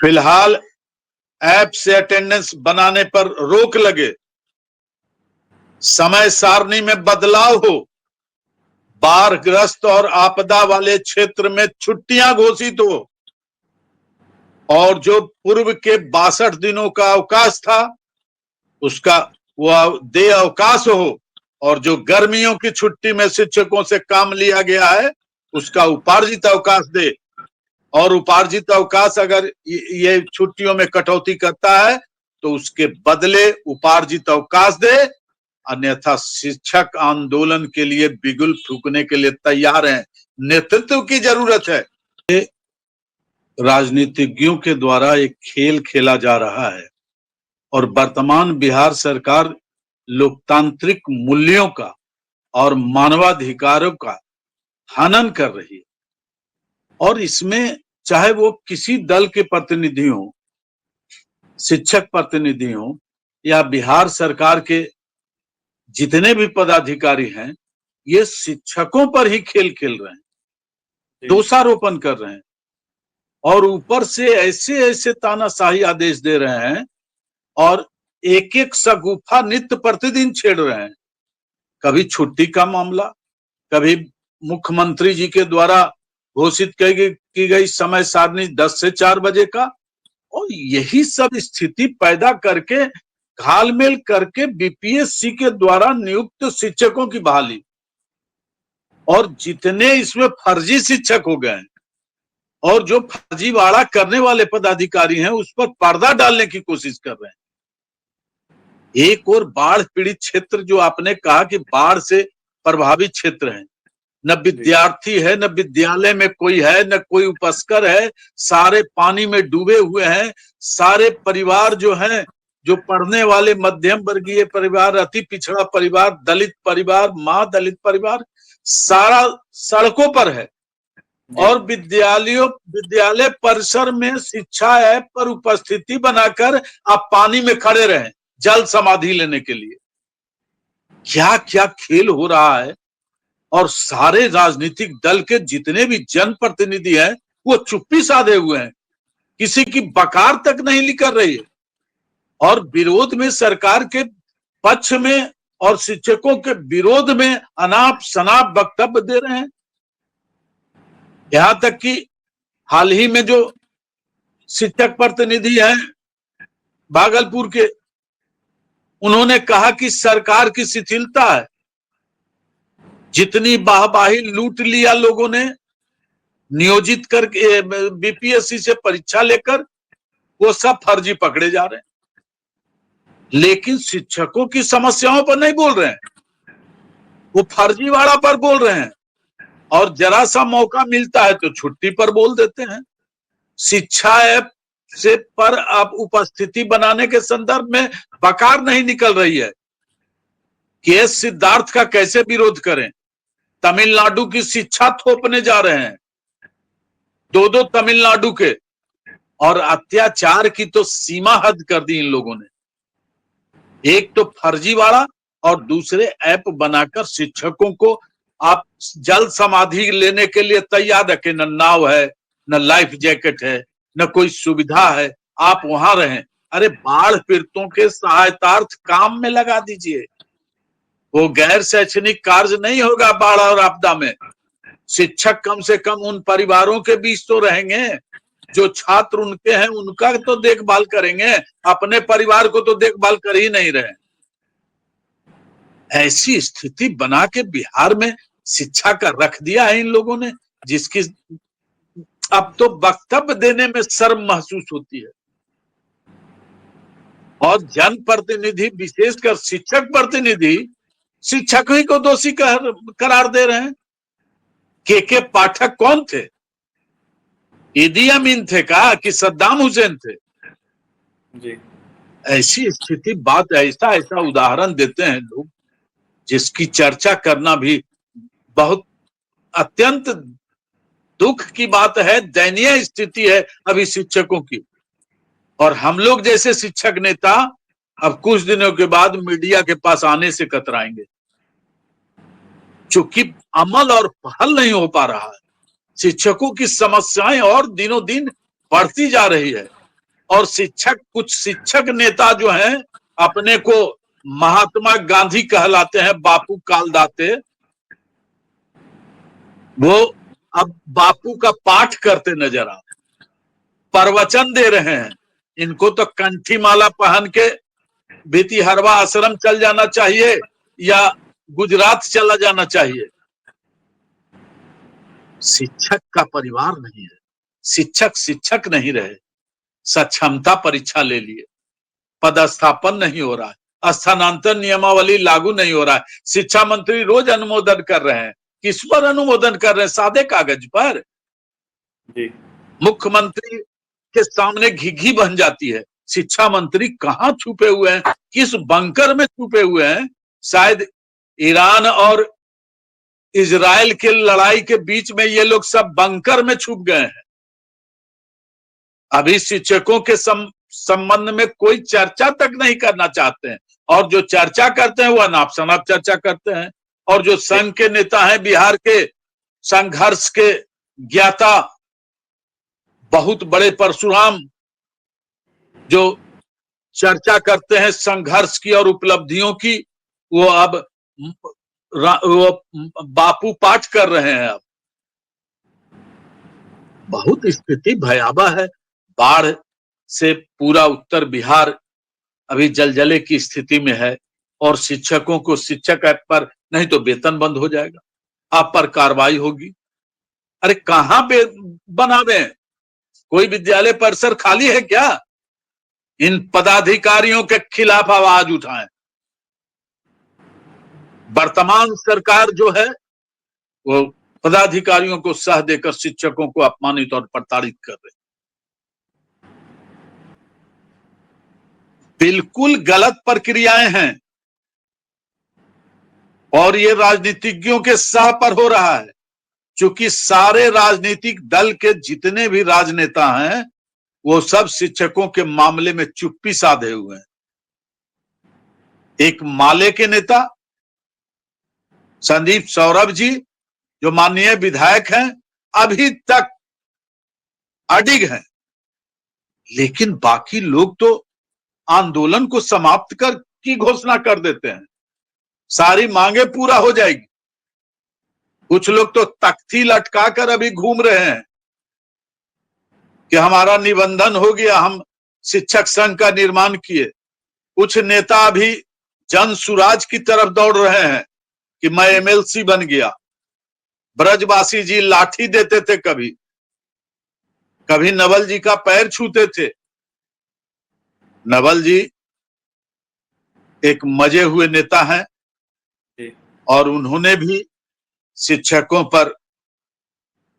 फिलहाल ऐप से अटेंडेंस बनाने पर रोक लगे, समय सारणी में बदलाव हो, बाढ़ग्रस्त और आपदा वाले क्षेत्र में छुट्टियां घोषित हो, और जो पूर्व के 62 दिनों का अवकाश था उसका वह दे अवकाश हो, और जो गर्मियों की छुट्टी में शिक्षकों से काम लिया गया है उसका उपार्जित अवकाश दे। और उपार्जित अवकाश अगर ये छुट्टियों में कटौती करता है तो उसके बदले उपार्जित अवकाश दे, अन्यथा शिक्षक आंदोलन के लिए बिगुल फूंकने के लिए तैयार हैं। नेतृत्व की जरूरत है। राजनीतिज्ञों के द्वारा एक खेल खेला जा रहा है और वर्तमान बिहार सरकार लोकतांत्रिक मूल्यों का और मानवाधिकारों का हनन कर रही है। और इसमें चाहे वो किसी दल के प्रतिनिधि हो, शिक्षक प्रतिनिधि हो, या बिहार सरकार के जितने भी पदाधिकारी हैं, ये शिक्षकों पर ही खेल खेल रहे हैं, दोषारोपण कर रहे हैं और ऊपर से ऐसे ऐसे तानाशाही आदेश दे रहे हैं और एक एक शगुफा नित्य प्रतिदिन छेड़ रहे हैं। कभी छुट्टी का मामला, कभी मुख्यमंत्री जी के द्वारा घोषित की गई समय सारणी 10 से 4 बजे का, और यही सब स्थिति पैदा करके घालमेल करके बीपीएससी के द्वारा नियुक्त शिक्षकों की बहाली, और जितने इसमें फर्जी शिक्षक हो गए और जो फर्जीवाड़ा करने वाले पदाधिकारी हैं उस पर पर्दा डालने की कोशिश कर रहे हैं। एक और बाढ़ पीड़ित क्षेत्र, जो आपने कहा कि बाढ़ से प्रभावित क्षेत्र है, न विद्यार्थी है, न विद्यालय में कोई है, न कोई उपस्कर है, सारे पानी में डूबे हुए हैं। सारे परिवार जो हैं, जो पढ़ने वाले मध्यम वर्गीय परिवार, अति पिछड़ा परिवार, दलित परिवार, माँ दलित परिवार, सारा सड़कों पर है। और विद्यालय परिसर में शिक्षा ऐप पर उपस्थिति बनाकर आप पानी में खड़े रहें जल समाधि लेने के लिए। क्या क्या खेल हो रहा है। और सारे राजनीतिक दल के जितने भी जनप्रतिनिधि हैं वो चुप्पी साधे हुए हैं, किसी की बकार तक नहीं निकल रही है, और विरोध में, सरकार के पक्ष में और शिक्षकों के विरोध में अनाप शनाप वक्तव्य दे रहे हैं। यहां तक कि हाल ही में जो शिक्षक प्रतिनिधि हैं भागलपुर के, उन्होंने कहा कि सरकार की शिथिलता है, जितनी वाहवाही लूट लिया लोगों ने नियोजित करके बीपीएससी से परीक्षा लेकर, वो सब फर्जी पकड़े जा रहे हैं। लेकिन शिक्षकों की समस्याओं पर नहीं बोल रहे हैं, वो फर्जीवाड़ा पर बोल रहे हैं, और जरा सा मौका मिलता है तो छुट्टी पर बोल देते हैं। शिक्षा ऐप से पर अब उपस्थिति बनाने के संदर्भ में बकार नहीं निकल रही है। केएस सिद्धार्थ का कैसे विरोध करें? तमिलनाडु की शिक्षा थोपने जा रहे हैं, दो तमिलनाडु के, और अत्याचार की तो सीमा हद कर दी इन लोगों ने। एक तो फर्जीवाड़ा और दूसरे ऐप बनाकर शिक्षकों को आप जल समाधि लेने के लिए तैयार रखें। न नाव है, न लाइफ जैकेट है, न कोई सुविधा है, आप वहां रहें। अरे बाढ़ पीड़ितों के सहायतार्थ काम में लगा दीजिए, वो गैर शैक्षणिक कार्य नहीं होगा बाढ़ और आपदा में। शिक्षक कम से कम उन परिवारों के बीच तो रहेंगे, जो छात्र उनके हैं उनका तो देखभाल करेंगे, अपने परिवार को तो देखभाल कर ही नहीं रहे। ऐसी स्थिति बना के बिहार में शिक्षा का रख दिया है इन लोगों ने, जिसकी अब तो वक्तव्य देने में शर्म महसूस होती है। और जनप्रतिनिधि, विशेषकर शिक्षक प्रतिनिधि, शिक्षक ही को दोषी करार दे रहे हैं। के पाठक कौन थे? ईदी अमीन थे का कि सद्दाम हुसैन थे? जी। ऐसी स्थिति, बात ऐसा ऐसा उदाहरण देते हैं लोग, जिसकी चर्चा करना भी बहुत अत्यंत दुख की बात है। दयनीय स्थिति है अभी शिक्षकों की, और हम लोग जैसे शिक्षक नेता अब कुछ दिनों के बाद मीडिया के पास आने से कतराएंगे, चूंकि अमल और पहल नहीं हो पा रहा है। शिक्षकों की समस्याएं और दिनों दिन बढ़ती जा रही है। और कुछ शिक्षक नेता जो हैं अपने को महात्मा गांधी कहलाते हैं, बापू कालदाते, वो अब बापू का पाठ करते नजर आ, प्रवचन दे रहे हैं। इनको तो कंठी माला पहन के भितिहरवा आश्रम चल जाना चाहिए या गुजरात चला जाना चाहिए। शिक्षक का परिवार नहीं है, शिक्षक नहीं रहे, सक्षमता परीक्षा ले लिए, पदस्थापन नहीं हो रहा है, स्थानांतरण नियमावली लागू नहीं हो रहा है। शिक्षा मंत्री रोज अनुमोदन कर रहे हैं, किस पर अनुमोदन कर रहे हैं? सादे कागज पर। मुख्यमंत्री के सामने घिघी बन जाती है। शिक्षा मंत्री कहाँ छुपे हुए हैं, किस बंकर में छुपे हुए हैं? शायद ईरान और इजराइल के लड़ाई के बीच में ये लोग सब बंकर में छुप गए हैं। अभी शिक्षकों के संबंध में कोई चर्चा तक नहीं करना चाहते हैं, और जो चर्चा करते हैं वो अनाप शनाप चर्चा करते हैं। और जो संघ के नेता हैं, बिहार के संघर्ष के ज्ञाता बहुत बड़े परशुराम, जो चर्चा करते हैं संघर्ष की और उपलब्धियों की, वो अब वो बापू पाठ कर रहे हैं। अब बहुत स्थिति भयावह है। बाढ़ से पूरा उत्तर बिहार अभी जलजले की स्थिति में है, और शिक्षकों को शिक्षक ऐप पर नहीं तो वेतन बंद हो जाएगा, आप पर कार्रवाई होगी। अरे कहां पे बनावे? कोई विद्यालय परिसर खाली है क्या? इन पदाधिकारियों के खिलाफ आवाज उठाएं। वर्तमान सरकार जो है वो पदाधिकारियों को सह देकर शिक्षकों को अपमानित और प्रताड़ित कर रहे। बिल्कुल गलत प्रक्रियाएं हैं, और ये राजनीतिज्ञों के सह पर हो रहा है। क्योंकि सारे राजनीतिक दल के जितने भी राजनेता हैं वो सब शिक्षकों के मामले में चुप्पी साधे हुए हैं। एक माले के नेता संदीप सौरभ जी, जो माननीय विधायक हैं, अभी तक अडिग हैं, लेकिन बाकी लोग तो आंदोलन को समाप्त कर की घोषणा कर देते हैं, सारी मांगे पूरा हो जाएगी। कुछ लोग तो तख्ती लटका कर अभी घूम रहे हैं कि हमारा निबंधन हो गया, हम शिक्षक संघ का निर्माण किए। कुछ नेता अभी जन सुराज की तरफ दौड़ रहे हैं कि मैं एमएलसी बन गया। ब्रजवासी जी लाठी देते थे, कभी कभी नवल जी का पैर छूते थे। नवल जी एक मजे हुए नेता हैं, और उन्होंने भी शिक्षकों पर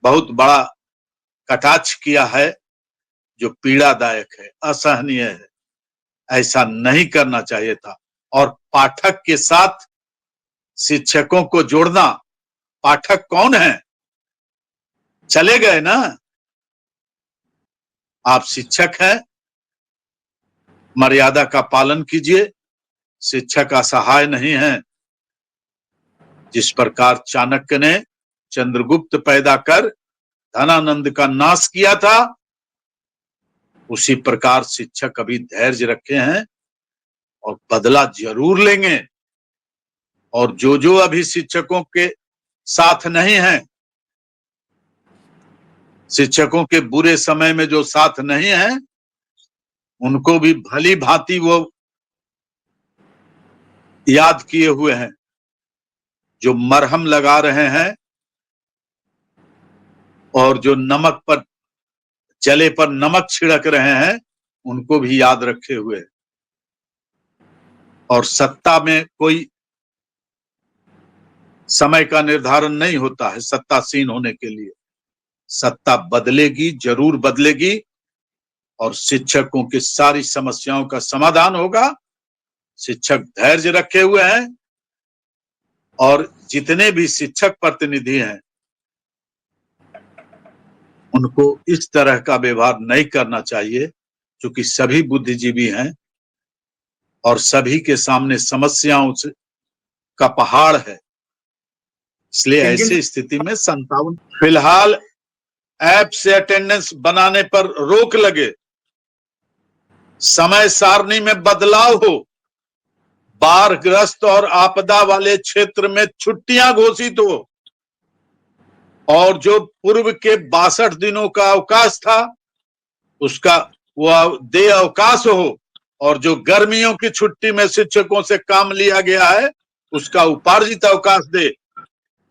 बहुत बड़ा कटाक्ष किया है, जो पीड़ादायक है, असहनीय है। ऐसा नहीं करना चाहिए था। और पाठक के साथ शिक्षकों को जोड़ना, पाठक कौन है? चले गए ना। आप शिक्षक हैं, मर्यादा का पालन कीजिए। शिक्षक असहाय नहीं है। जिस प्रकार चाणक्य ने चंद्रगुप्त पैदा कर धनानंद का नाश किया था, उसी प्रकार शिक्षक अभी धैर्य रखे हैं और बदला जरूर लेंगे। और जो अभी शिक्षकों के साथ नहीं है, शिक्षकों के बुरे समय में जो साथ नहीं है, उनको भी भली भांति वो याद किए हुए हैं। जो मरहम लगा रहे हैं और जो नमक पर, जले पर नमक छिड़क रहे हैं, उनको भी याद रखे हुए। और सत्ता में कोई समय का निर्धारण नहीं होता है सत्तासीन होने के लिए। सत्ता बदलेगी, जरूर बदलेगी, और शिक्षकों की सारी समस्याओं का समाधान होगा। शिक्षक धैर्य रखे हुए हैं, और जितने भी शिक्षक प्रतिनिधि हैं उनको इस तरह का व्यवहार नहीं करना चाहिए, क्योंकि सभी बुद्धिजीवी हैं और सभी के सामने समस्याओं का पहाड़ है। इसलिए ऐसी स्थिति में 57 फिलहाल ऐप से अटेंडेंस बनाने पर रोक लगे, समय सारणी में बदलाव हो, बाढ़ग्रस्त और आपदा वाले क्षेत्र में छुट्टियां घोषित हो, और जो पूर्व के 62 दिनों का अवकाश था उसका वह दे अवकाश हो, और जो गर्मियों की छुट्टी में शिक्षकों से काम लिया गया है उसका उपार्जित अवकाश दे।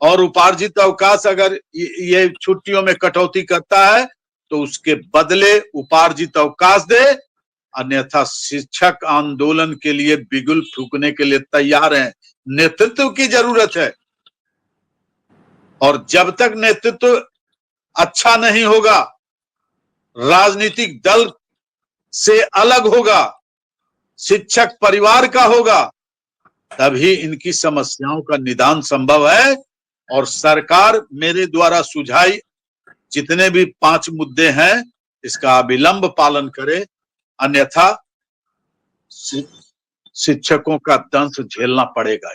और उपार्जित अवकाश अगर ये छुट्टियों में कटौती करता है तो उसके बदले उपार्जित अवकाश दे, अन्यथा शिक्षक आंदोलन के लिए बिगुल फूंकने के लिए तैयार हैं। नेतृत्व की जरूरत है, और जब तक नेतृत्व अच्छा नहीं होगा, राजनीतिक दल से अलग होगा, शिक्षक परिवार का होगा, तभी इनकी समस्याओं का निदान संभव है। और सरकार मेरे द्वारा सुझाई जितने भी 5 मुद्दे हैं इसका अविलंब पालन करे, अन्यथा शिक्षकों का दंश झेलना पड़ेगा।